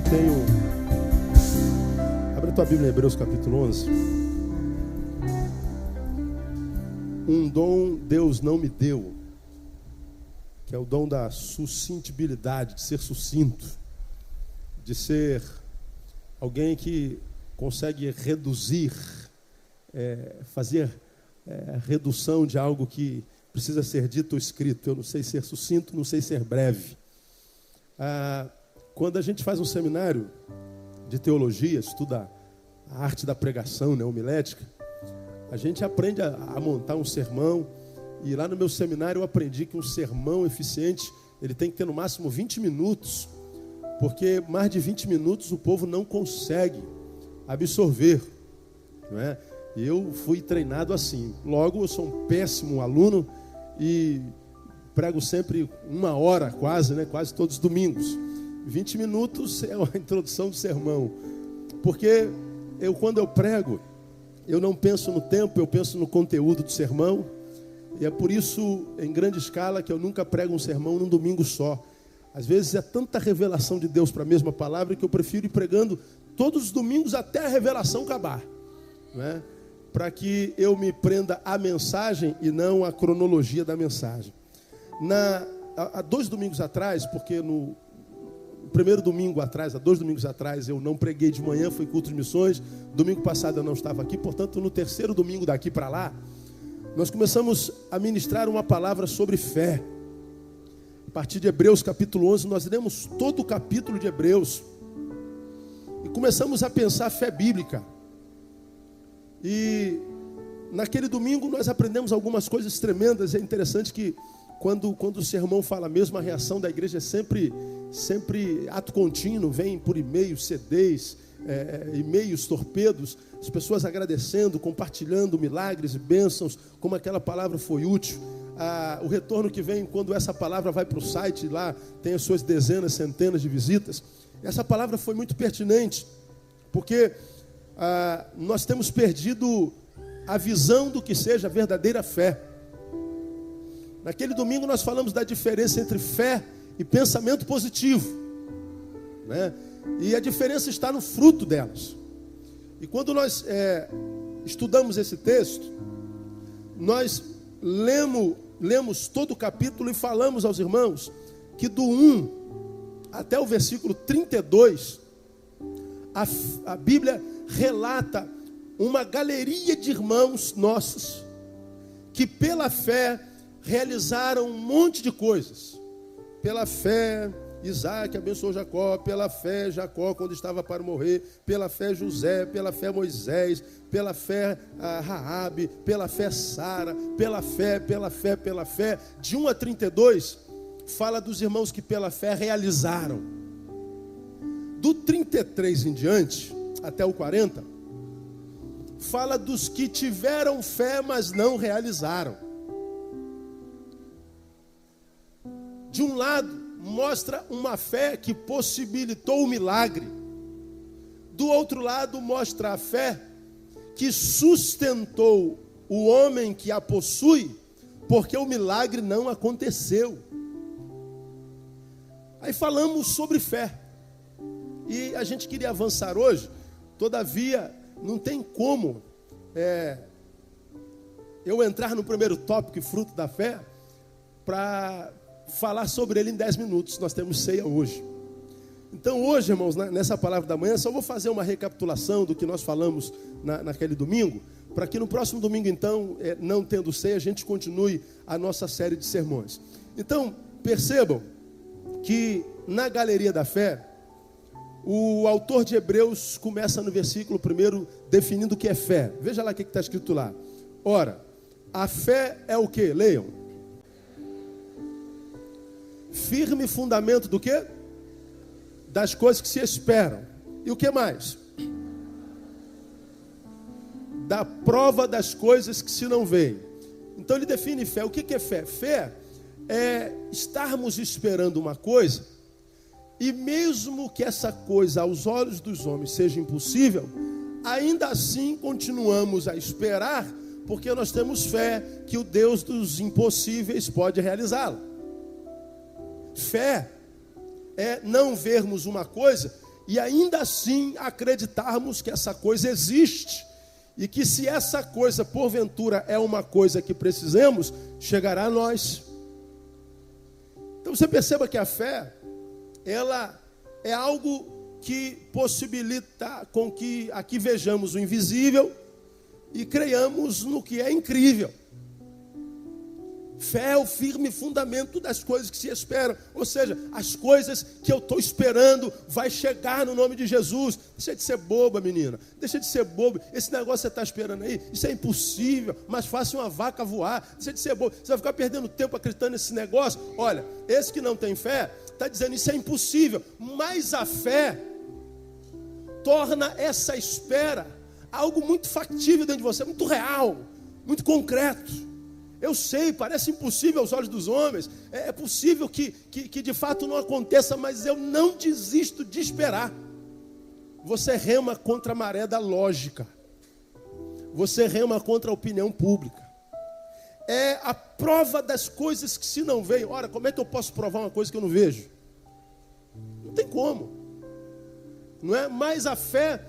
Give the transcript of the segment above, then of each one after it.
tenho... Abre a tua Bíblia em Hebreus capítulo 11. Um dom Deus não me deu, que é o dom da sucintibilidade, de ser sucinto, de ser alguém que consegue reduzir, fazer redução de algo que precisa ser dito ou escrito. Eu não sei ser sucinto, não sei ser breve. Quando a gente faz um seminário de teologia, estuda a arte da pregação, né, homilética, a gente aprende a montar um sermão. E lá no meu seminário eu aprendi que um sermão eficiente, ele tem que ter no máximo 20 minutos, porque mais de 20 minutos o povo não consegue absorver, não é? E eu fui treinado assim. Logo, eu sou um péssimo aluno e prego sempre 1 hora quase, né? Quase todos os domingos. 20 minutos é a introdução do sermão, porque quando eu prego, eu não penso no tempo, eu penso no conteúdo do sermão. E é por isso, em grande escala, que eu nunca prego um sermão num domingo só. Às vezes é tanta revelação de Deus para a mesma palavra que eu prefiro ir pregando todos os domingos até a revelação acabar, não é? Para que eu me prenda à mensagem e não à cronologia da mensagem. Há 2 domingos atrás, porque no primeiro domingo atrás, há 2 domingos atrás, eu não preguei de manhã, foi culto de missões. Domingo passado eu não estava aqui, portanto, no terceiro domingo daqui para lá, nós começamos a ministrar uma palavra sobre fé. A partir de Hebreus capítulo 11, nós lemos todo o capítulo de Hebreus e começamos a pensar fé bíblica. E naquele domingo nós aprendemos algumas coisas tremendas. É interessante que quando o sermão fala mesmo, a reação da igreja é sempre ato contínuo. Vem por e-mails, CDs, e-mails, torpedos, as pessoas agradecendo, compartilhando milagres e bênçãos, como aquela palavra foi útil. O retorno que vem quando essa palavra vai para o site, lá tem as suas dezenas, centenas de visitas. Essa palavra foi muito pertinente, porque nós temos perdido a visão do que seja a verdadeira fé. Naquele domingo nós falamos da diferença entre fé e pensamento positivo, né? E a diferença está no fruto delas. E quando nós estudamos esse texto, nós lemos todo o capítulo e falamos aos irmãos que do 1 até o versículo 32, a Bíblia relata uma galeria de irmãos nossos que pela fé realizaram um monte de coisas. Pela fé, Isaac abençoou Jacó, pela fé Jacó quando estava para morrer, pela fé José, pela fé Moisés, pela fé Raabe, pela fé Sara, pela fé, de 1 a 32, fala dos irmãos que pela fé realizaram. Do 33 em diante, até o 40, fala dos que tiveram fé, mas não realizaram. De um lado, mostra uma fé que possibilitou o milagre. Do outro lado, mostra a fé que sustentou o homem que a possui, porque o milagre não aconteceu. Aí falamos sobre fé. E a gente queria avançar hoje, todavia, não tem como eu entrar no primeiro tópico, fruto da fé, para falar sobre ele em 10 minutos. Nós temos ceia hoje. Então hoje, irmãos, nessa palavra da manhã, só vou fazer uma recapitulação do que nós falamos naquele domingo, para que no próximo domingo, então, não tendo ceia, a gente continue a nossa série de sermões. Então, percebam que na galeria da fé, o autor de Hebreus começa no versículo 1 definindo o que é fé. Veja lá o que está escrito lá. Ora, a fé é o que? Leiam. Firme fundamento do quê? Das coisas que se esperam. E o que mais? Da prova das coisas que se não veem. Então ele define fé. O que é fé? Fé é estarmos esperando uma coisa, e mesmo que essa coisa aos olhos dos homens seja impossível, ainda assim continuamos a esperar, porque nós temos fé que o Deus dos impossíveis pode realizá-la. Fé é não vermos uma coisa e ainda assim acreditarmos que essa coisa existe e que se essa coisa porventura é uma coisa que precisamos, chegará a nós. Então você perceba que a fé, ela é algo que possibilita com que aqui vejamos o invisível e creiamos no que é incrível. Fé é o firme fundamento das coisas que se esperam. Ou seja, as coisas que eu estou esperando vai chegar no nome de Jesus. Deixa de ser boba, menina. Deixa de ser bobo. Esse negócio que você está esperando aí, isso é impossível. Mais fácil uma vaca voar. Deixa de ser bobo. Você vai ficar perdendo tempo acreditando nesse negócio. Olha, esse que não tem fé, está dizendo isso é impossível. Mas a fé torna essa espera algo muito factível dentro de você, muito real, muito concreto. Eu sei, parece impossível aos olhos dos homens. É possível que de fato não aconteça, mas eu não desisto de esperar. Você rema contra a maré da lógica. Você rema contra a opinião pública. É a prova das coisas que se não veem. Ora, como é que eu posso provar uma coisa que eu não vejo? Não tem como. Não é? Mas a fé,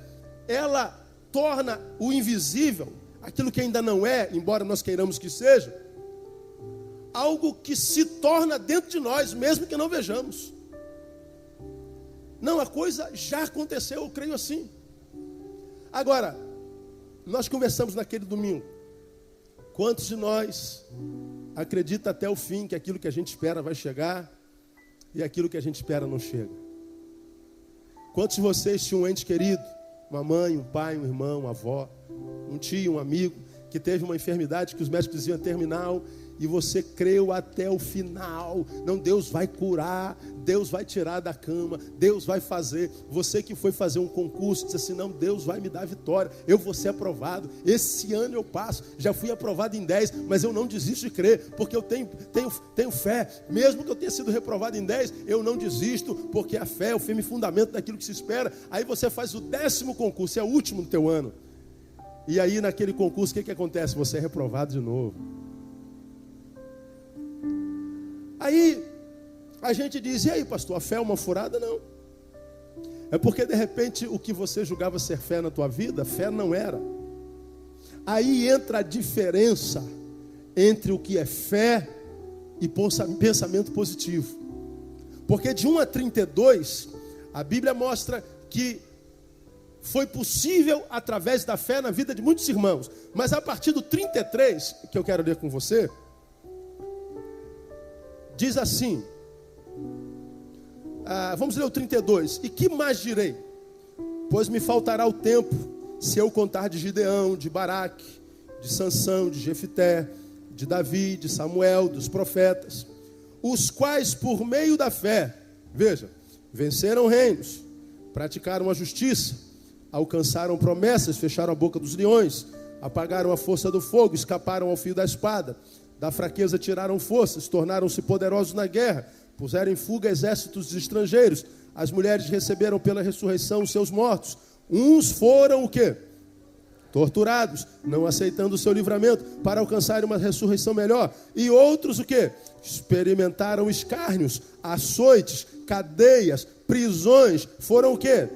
ela torna o invisível, aquilo que ainda não é, embora nós queiramos que seja, algo que se torna dentro de nós, mesmo que não vejamos. Não, a coisa já aconteceu, eu creio assim. Agora, nós conversamos naquele domingo. Quantos de nós acredita até o fim que aquilo que a gente espera vai chegar e aquilo que a gente espera não chega? Quantos de vocês tinham um ente querido, uma mãe, um pai, um irmão, uma avó, um tio, um amigo, que teve uma enfermidade que os médicos diziam terminal, e você creu até o final? Não, Deus vai curar, Deus vai tirar da cama, Deus vai fazer. Você que foi fazer um concurso, disse assim, não, Deus vai me dar vitória, eu vou ser aprovado, esse ano eu passo, já fui aprovado em 10, mas eu não desisto de crer, porque eu tenho fé, mesmo que eu tenha sido reprovado em 10, eu não desisto, porque a fé é o firme fundamento daquilo que se espera. Aí você faz o 10º concurso, é o último do teu ano, e aí naquele concurso, o que acontece? Você é reprovado de novo. Aí a gente diz, e aí pastor, a fé é uma furada? Não. É porque de repente o que você julgava ser fé na tua vida, fé não era. Aí entra a diferença entre o que é fé e pensamento positivo. Porque de 1 a 32, a Bíblia mostra que foi possível através da fé na vida de muitos irmãos. Mas a partir do 33, que eu quero ler com você, diz assim, vamos ler o 32. E que mais direi? Pois me faltará o tempo, se eu contar de Gideão, de Baraque, de Sansão, de Jefité, de Davi, de Samuel, dos profetas, os quais por meio da fé, veja, venceram reinos, praticaram a justiça, alcançaram promessas, fecharam a boca dos leões, apagaram a força do fogo, escaparam ao fio da espada, da fraqueza tiraram forças, tornaram-se poderosos na guerra, puseram em fuga exércitos estrangeiros, as mulheres receberam pela ressurreição os seus mortos, uns foram o quê? Torturados, não aceitando o seu livramento, para alcançarem uma ressurreição melhor, e outros o quê? Experimentaram escárnios, açoites, cadeias, prisões, foram o quê?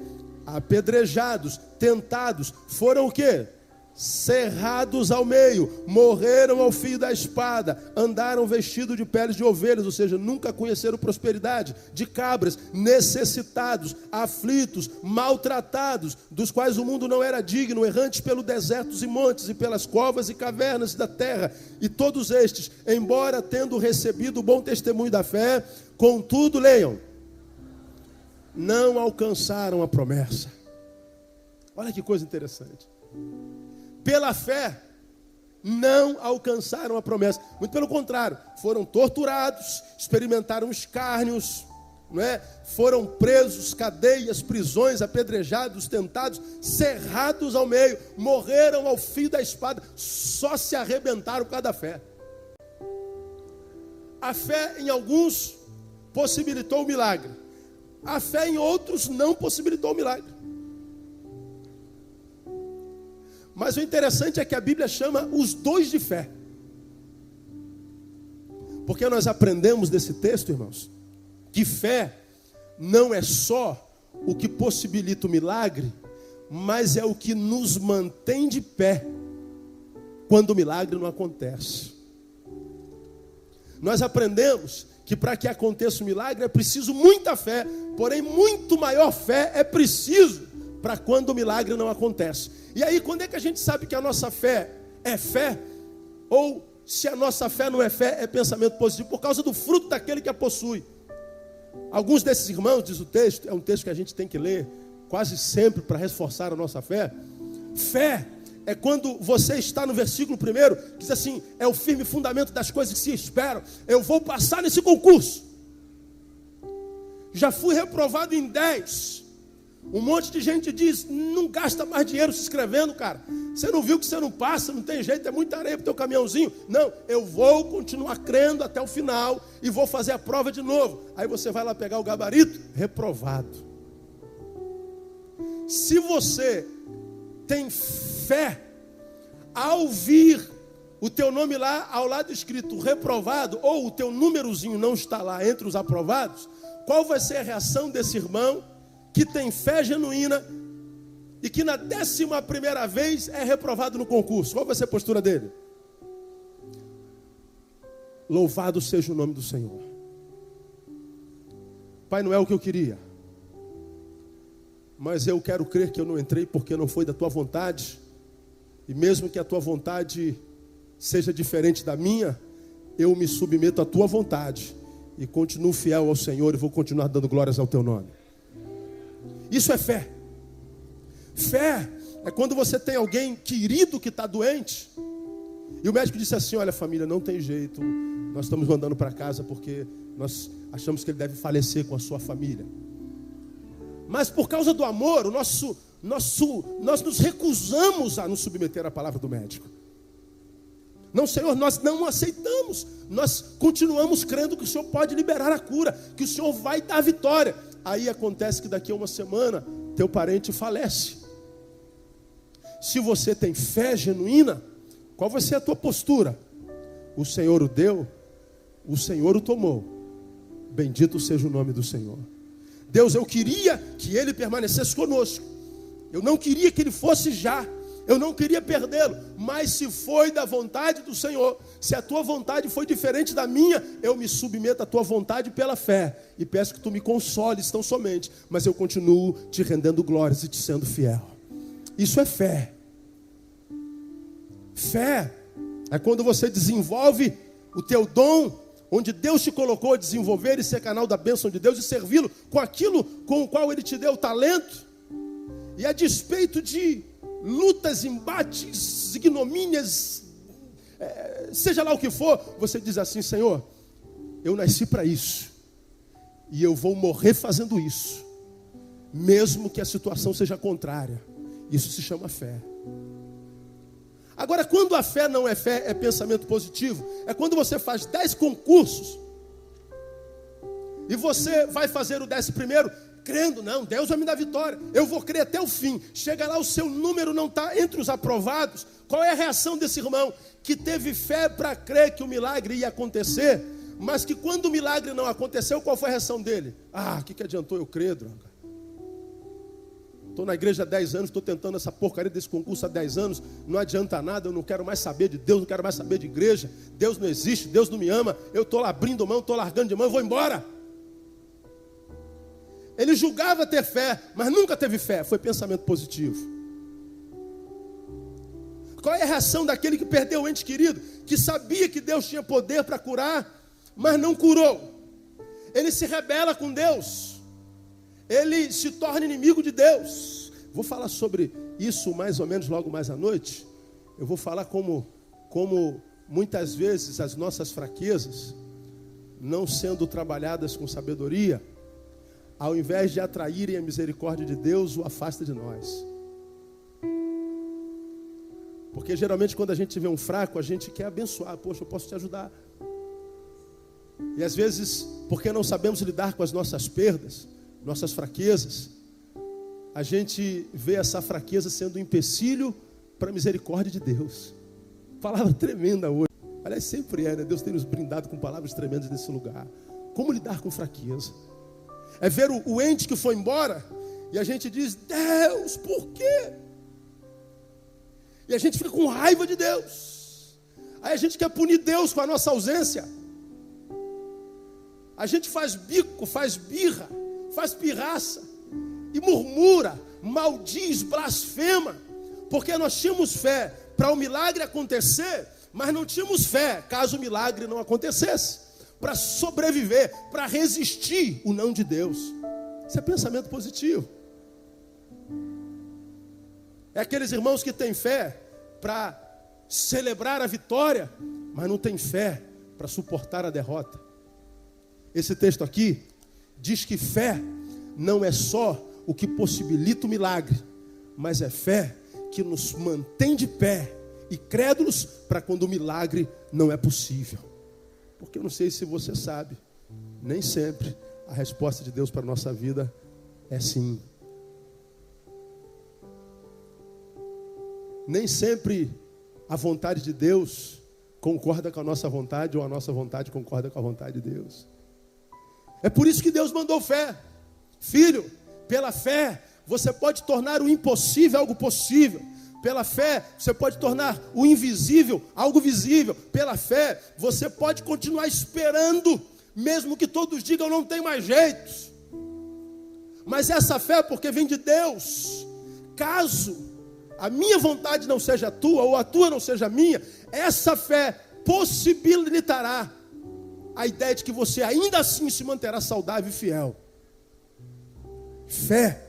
Apedrejados, tentados, foram o quê? Cerrados ao meio, morreram ao fio da espada, andaram vestidos de peles de ovelhas, ou seja, nunca conheceram prosperidade, de cabras, necessitados, aflitos, maltratados, dos quais o mundo não era digno, errantes pelos desertos e montes, e pelas covas e cavernas da terra, e todos estes, embora tendo recebido o bom testemunho da fé, contudo, leiam, não alcançaram a promessa. Olha que coisa interessante. Pela fé, não alcançaram a promessa. Muito pelo contrário, foram torturados, experimentaram escárnios, não é? Foram presos, cadeias, prisões, apedrejados, tentados, cerrados ao meio, morreram ao fio da espada, só se arrebentaram por causa da fé. A fé em alguns possibilitou o milagre. A fé em outros não possibilitou o milagre. Mas o interessante é que a Bíblia chama os dois de fé. Porque nós aprendemos desse texto, irmãos, que fé não é só o que possibilita o milagre, mas é o que nos mantém de pé quando o milagre não acontece. Nós aprendemos que para que aconteça o milagre é preciso muita fé, porém muito maior fé é preciso para quando o milagre não acontece. E aí, quando é que a gente sabe que a nossa fé é fé? Ou se a nossa fé não é fé, é pensamento positivo? Por causa do fruto daquele que a possui. Alguns desses irmãos, diz o texto, é um texto que a gente tem que ler quase sempre para reforçar a nossa fé. Fé é quando você está no versículo 1, diz assim: é o firme fundamento das coisas que se esperam. Eu vou passar nesse concurso. Já fui reprovado em 10. Um monte de gente diz: não gasta mais dinheiro se inscrevendo, cara. Você não viu que você não passa, não tem jeito, é muita areia para o teu caminhãozinho. Não, eu vou continuar crendo até o final e vou fazer a prova de novo. Aí você vai lá pegar o gabarito, reprovado. Se você tem fé, ao vir o teu nome lá ao lado escrito reprovado, ou o teu númerozinho não está lá entre os aprovados, qual vai ser a reação desse irmão que tem fé genuína e que na 11ª vez é reprovado no concurso? Qual vai ser a postura dele? Louvado seja o nome do Senhor. Pai, não é o que eu queria, mas eu quero crer que eu não entrei porque não foi da tua vontade. E mesmo que a tua vontade seja diferente da minha, eu me submeto à tua vontade e continuo fiel ao Senhor e vou continuar dando glórias ao teu nome. Isso é fé. Fé é quando você tem alguém querido que está doente e o médico disse assim: olha, família, não tem jeito, nós estamos mandando para casa porque nós achamos que ele deve falecer com a sua família. Mas por causa do amor, nós nos recusamos a nos submeter à palavra do médico. Não, Senhor, nós não aceitamos. Nós continuamos crendo que o Senhor pode liberar a cura, que o Senhor vai dar a vitória. Aí acontece que daqui a uma semana teu parente falece. Se você tem fé genuína, qual vai ser a tua postura? O Senhor o deu, o Senhor o tomou. Bendito seja o nome do Senhor. Deus, eu queria que ele permanecesse conosco. Eu não queria que ele fosse já. Eu não queria perdê-lo. Mas se foi da vontade do Senhor, se a tua vontade foi diferente da minha, eu me submeto à tua vontade pela fé. E peço que tu me consoles tão somente. Mas eu continuo te rendendo glórias e te sendo fiel. Isso é fé. Fé é quando você desenvolve o teu dom, onde Deus te colocou a desenvolver e ser canal da bênção de Deus e servi-lo com aquilo com o qual Ele te deu talento. E a despeito de lutas, embates, ignomínias, seja lá o que for, você diz assim: Senhor, eu nasci para isso e eu vou morrer fazendo isso, mesmo que a situação seja contrária. Isso se chama fé. Agora, quando a fé não é fé, é pensamento positivo. É quando você faz 10 concursos e você vai fazer o 11º crendo: não, Deus vai me dar vitória, eu vou crer até o fim. Chega lá, o seu número não está entre os aprovados. Qual é a reação desse irmão que teve fé para crer que o milagre ia acontecer, mas que quando o milagre não aconteceu, qual foi a reação dele? O que adiantou eu crer, droga? Estou na igreja há 10 anos, estou tentando essa porcaria desse concurso há 10 anos, não adianta nada, eu não quero mais saber de Deus, não quero mais saber de igreja, Deus não existe, Deus não me ama, eu estou lá abrindo mão, estou largando de mão, eu vou embora. Ele julgava ter fé, mas nunca teve fé, foi pensamento positivo. Qual é a reação daquele que perdeu o ente querido, que sabia que Deus tinha poder para curar, mas não curou? Ele se rebela com Deus. Ele se torna inimigo de Deus. Vou falar sobre isso mais ou menos logo mais à noite. Eu vou falar como muitas vezes as nossas fraquezas, não sendo trabalhadas com sabedoria, ao invés de atraírem a misericórdia de Deus, o afasta de nós. Porque geralmente quando a gente vê um fraco, a gente quer abençoar. Poxa, eu posso te ajudar. E às vezes, porque não sabemos lidar com as nossas perdas, nossas fraquezas, a gente vê essa fraqueza sendo um empecilho para a misericórdia de Deus. Palavra tremenda hoje. Aliás, sempre é, né? Deus tem nos brindado com palavras tremendas nesse lugar. Como lidar com fraqueza? É ver o ente que foi embora E a gente diz: Deus, por quê? E a gente fica com raiva de Deus. Aí a gente quer punir Deus com a nossa ausência. A gente faz bico, faz birra, faz pirraça e murmura, maldiz, blasfema, porque nós tínhamos fé para o milagre acontecer, mas não tínhamos fé caso o milagre não acontecesse, para sobreviver, para resistir o não de Deus. Isso é pensamento positivo. É aqueles irmãos que têm fé para celebrar a vitória, mas não têm fé para suportar a derrota. Esse texto aqui diz que fé não é só o que possibilita o milagre, mas é fé que nos mantém de pé e crédulos para quando o milagre não é possível. Porque eu não sei se você sabe, nem sempre a resposta de Deus para a nossa vida é sim. Nem sempre a vontade de Deus concorda com a nossa vontade, ou a nossa vontade concorda com a vontade de Deus. É por isso que Deus mandou fé. Filho, pela fé, você pode tornar o impossível algo possível. Pela fé, você pode tornar o invisível algo visível. Pela fé, você pode continuar esperando, mesmo que todos digam não tem mais jeito. Mas essa fé, porque vem de Deus, caso a minha vontade não seja a tua, ou a tua não seja a minha, essa fé possibilitará a ideia de que você ainda assim se manterá saudável e fiel. Fé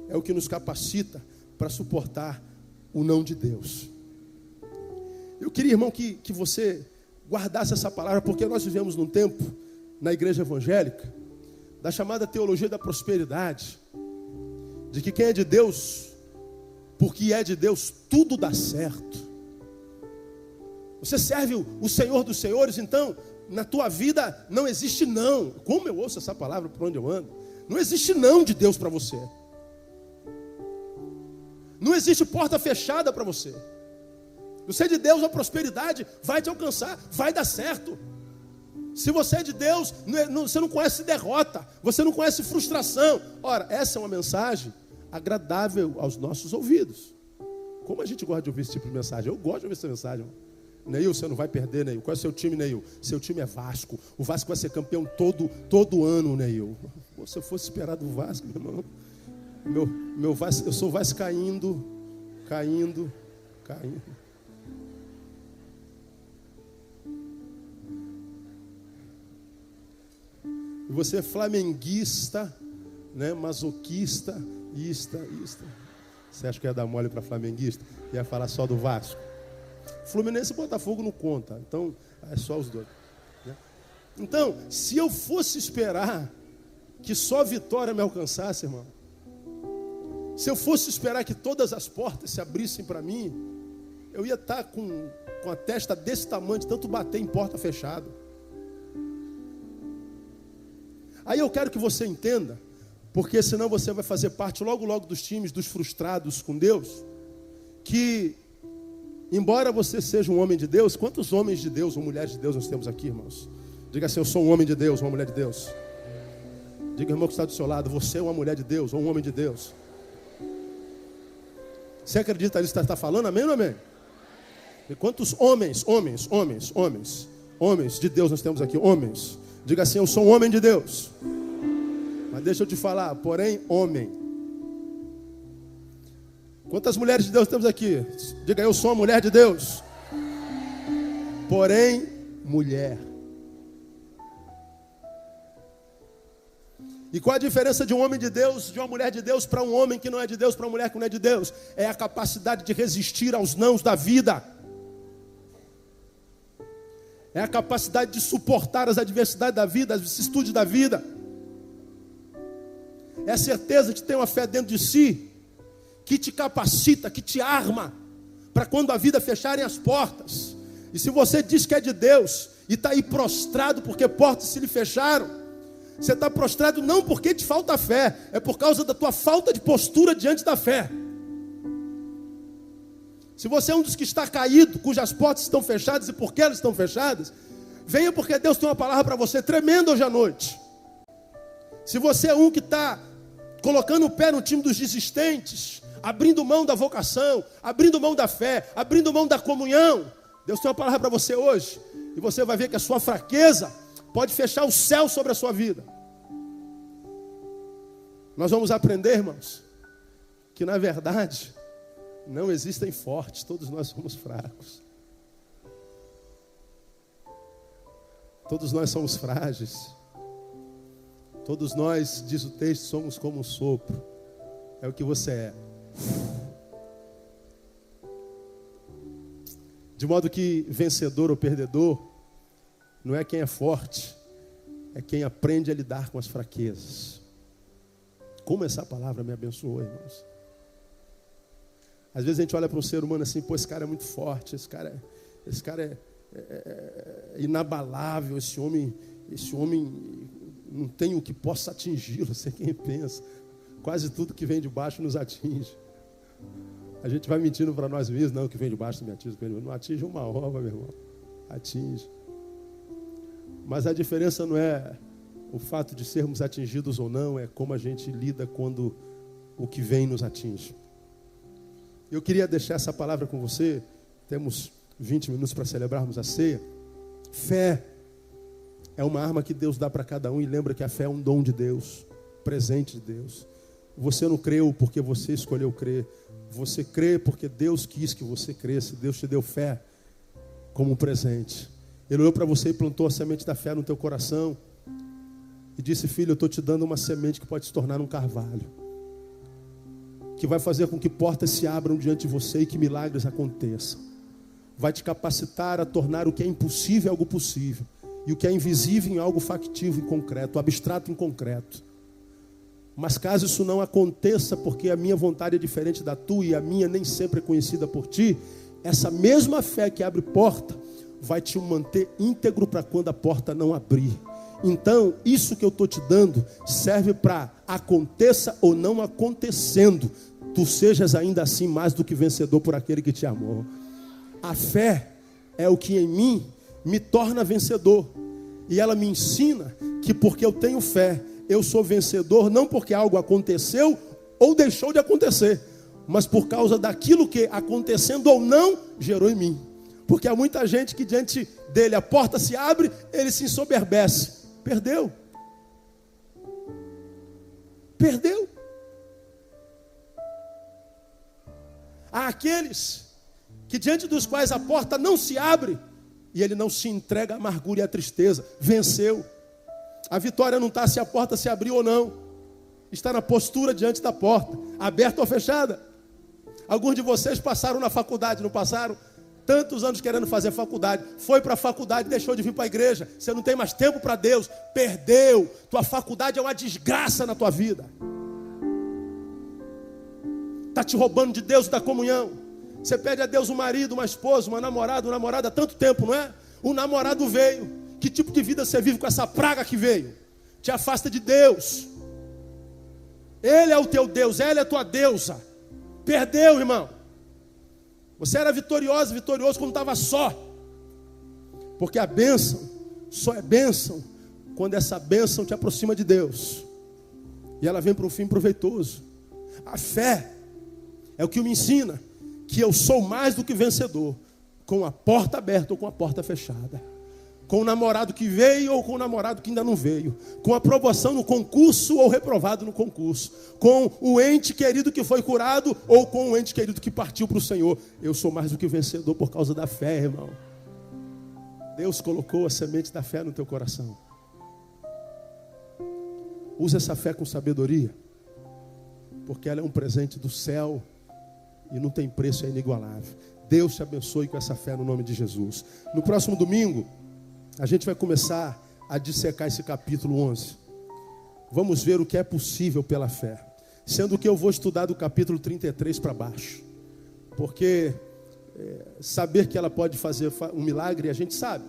é o que nos capacita para suportar o não de Deus. Eu queria, irmão, que você guardasse essa palavra, porque nós vivemos num tempo, na igreja evangélica, da chamada teologia da prosperidade, de que quem é de Deus, porque é de Deus, tudo dá certo. Você serve o Senhor dos Senhores, então na tua vida não existe não. Como eu ouço essa palavra por onde eu ando? Não existe não de Deus para você. Não existe porta fechada para você. Você é de Deus, a prosperidade vai te alcançar, vai dar certo. Se você é de Deus, você não conhece derrota, você não conhece frustração. Ora, essa é uma mensagem agradável aos nossos ouvidos. Como a gente gosta de ouvir esse tipo de mensagem? Eu gosto de ouvir essa mensagem. Neil, você não vai perder, Neil. Qual é o seu time, Neil? Seu time é Vasco. O Vasco vai ser campeão todo ano, Neil. Se eu fosse esperar do Vasco, meu irmão, meu Vasco, eu sou vascaíno, caindo. E você é flamenguista, né? Masoquista, ista. Você acha que ia dar mole para flamenguista? Ia falar só do Vasco. Fluminense e Botafogo não conta, então é só os dois, né? Então, se eu fosse esperar que só a vitória me alcançasse, irmão, se eu fosse esperar que todas as portas se abrissem para mim, eu ia estar com a testa desse tamanho, de tanto bater em porta fechada. Aí eu quero que você entenda, porque senão você vai fazer parte logo dos times dos frustrados com Deus, que embora você seja um homem de Deus, quantos homens de Deus ou mulheres de Deus nós temos aqui, irmãos? Diga assim: eu sou um homem de Deus, uma mulher de Deus. Diga, irmão que está do seu lado: você é uma mulher de Deus ou um homem de Deus. Você acredita nisso que está falando? Amém ou não amém? E quantos homens de Deus nós temos aqui? Homens. Diga assim: eu sou um homem de Deus. Mas deixa eu te falar, porém, homem. Quantas mulheres de Deus temos aqui? Diga: eu sou uma mulher de Deus. Porém, mulher. E qual a diferença de um homem de Deus, de uma mulher de Deus, para um homem que não é de Deus, para uma mulher que não é de Deus? É a capacidade de resistir aos nãos da vida. É a capacidade de suportar as adversidades da vida, as vicissitudes da vida. É a certeza de ter uma fé dentro de si, que te capacita, que te arma, para quando a vida fecharem as portas. E se você diz que é de Deus, e está aí prostrado porque portas se lhe fecharam, você está prostrado não porque te falta fé, é por causa da tua falta de postura diante da fé. Se você é um dos que está caído, cujas portas estão fechadas, e por que elas estão fechadas, venha, porque Deus tem uma palavra para você tremenda hoje à noite. Se você é um que está colocando o pé no time dos desistentes, abrindo mão da vocação, abrindo mão da fé, abrindo mão da comunhão. Deus tem uma palavra para você hoje, e você vai ver que a sua fraqueza pode fechar o céu sobre a sua vida. Nós vamos aprender, irmãos, que na verdade não existem fortes, todos nós somos fracos. Todos nós somos frágeis. Todos nós, diz o texto, somos como um sopro. É o que você é. De modo que vencedor ou perdedor não é quem é forte, é quem aprende a lidar com as fraquezas. Como essa palavra me abençoou, irmãos. Às vezes a gente olha para um ser humano assim, pô, esse cara é muito forte, esse cara é inabalável, esse homem não tem o que possa atingi-lo, sei quem pensa. Quase tudo que vem de baixo nos atinge. A gente vai mentindo para nós mesmos, não, o que vem de baixo não me atinge, não atinge uma ova, meu irmão, atinge. Mas a diferença não é o fato de sermos atingidos ou não, é como a gente lida quando o que vem nos atinge. Eu queria deixar essa palavra com você. Temos 20 minutos para celebrarmos a ceia. Fé é uma arma que Deus dá para cada um. E lembra que a fé é um dom de Deus, presente de Deus. Você não creu porque você escolheu crer. Você crê porque Deus quis que você cresça. Deus te deu fé como um presente. Ele olhou para você e plantou a semente da fé no teu coração. E disse: filho, eu estou te dando uma semente que pode se tornar um carvalho, que vai fazer com que portas se abram diante de você e que milagres aconteçam. Vai te capacitar a tornar o que é impossível algo possível, e o que é invisível em algo factível e concreto, abstrato em concreto. Mas caso isso não aconteça, porque a minha vontade é diferente da tua e a minha nem sempre é conhecida por ti, essa mesma fé que abre porta vai te manter íntegro para quando a porta não abrir. Então, isso que eu estou te dando serve para, aconteça ou não acontecendo, tu sejas ainda assim mais do que vencedor por aquele que te amou. A fé é o que em mim me torna vencedor. E ela me ensina que porque eu tenho fé, eu sou vencedor, não porque algo aconteceu ou deixou de acontecer, mas por causa daquilo que, acontecendo ou não, gerou em mim. Porque há muita gente que diante dele a porta se abre, ele se ensoberbece. Perdeu. Perdeu. Há aqueles que diante dos quais a porta não se abre e ele não se entrega à amargura e à tristeza. Venceu. A vitória não está se a porta se abriu ou não. Está na postura diante da porta, aberta ou fechada. Alguns de vocês passaram na faculdade, não passaram? Tantos anos querendo fazer faculdade, foi para a faculdade e deixou de vir para a igreja. Você não tem mais tempo para Deus, perdeu. Tua faculdade é uma desgraça na tua vida. Está te roubando de Deus e da comunhão. Você pede a Deus um marido, uma esposa, uma namorada, um namorado há tanto tempo, não é? O namorado veio. Que tipo de vida você vive com essa praga que veio? Te afasta de Deus. Ele é o teu Deus, ela é a tua deusa. Perdeu, irmão. Você era vitorioso quando estava só. Porque a bênção só é bênção quando essa bênção te aproxima de Deus. E ela vem para um fim proveitoso. A fé é o que me ensina que eu sou mais do que vencedor, com a porta aberta ou com a porta fechada. Com o namorado que veio ou com o namorado que ainda não veio. Com a aprovação no concurso ou reprovado no concurso. Com o ente querido que foi curado ou com o ente querido que partiu para o Senhor. Eu sou mais do que vencedor por causa da fé, irmão. Deus colocou a semente da fé no teu coração. Usa essa fé com sabedoria. Porque ela é um presente do céu e não tem preço, é inigualável. Deus te abençoe com essa fé no nome de Jesus. No próximo domingo, a gente vai começar a dissecar esse capítulo 11. Vamos ver o que é possível pela fé. Sendo que eu vou estudar do capítulo 33 para baixo. Porque saber que ela pode fazer um milagre, a gente sabe.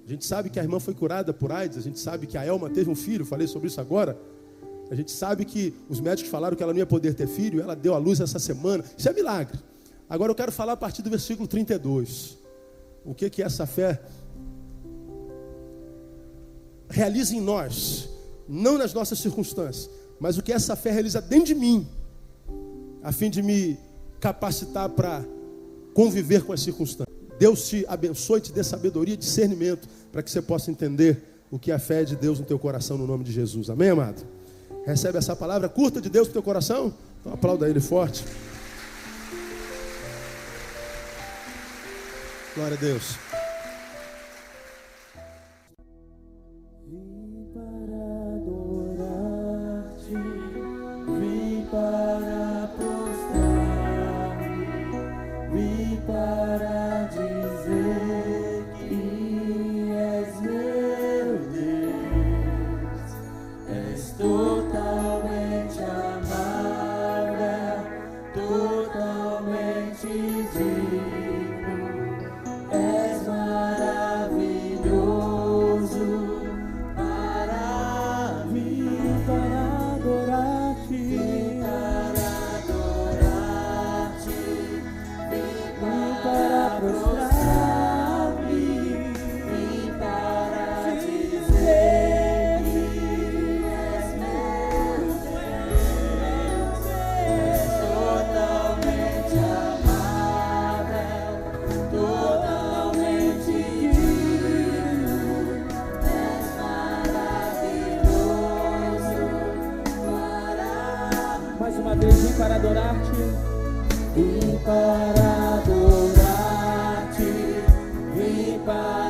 A gente sabe que a irmã foi curada por AIDS. A gente sabe que a Elma teve um filho, falei sobre isso agora. A gente sabe que os médicos falaram que ela não ia poder ter filho. Ela deu à luz essa semana. Isso é milagre. Agora eu quero falar a partir do versículo 32. O que é essa fé? Realiza em nós, não nas nossas circunstâncias, mas o que essa fé realiza dentro de mim, a fim de me capacitar para conviver com as circunstâncias. Deus te abençoe, te dê sabedoria e discernimento para que você possa entender o que é a fé de Deus no teu coração, no nome de Jesus. Amém, amado? Recebe essa palavra curta de Deus no teu coração? Então aplauda Ele forte. Glória a Deus. Vim para adorar-te, vim para prostrar-me, vim para dizer que és meu Deus, és totalmente amável, totalmente digno, és maravilhoso para mim. Para adorar-te, vim para prostrar-me, vim para dizer que és meu Deus, és totalmente amável, totalmente digno, és maravilhoso para mim. Mais uma vez, vim para adorar-te, vim para adorar-te, vim para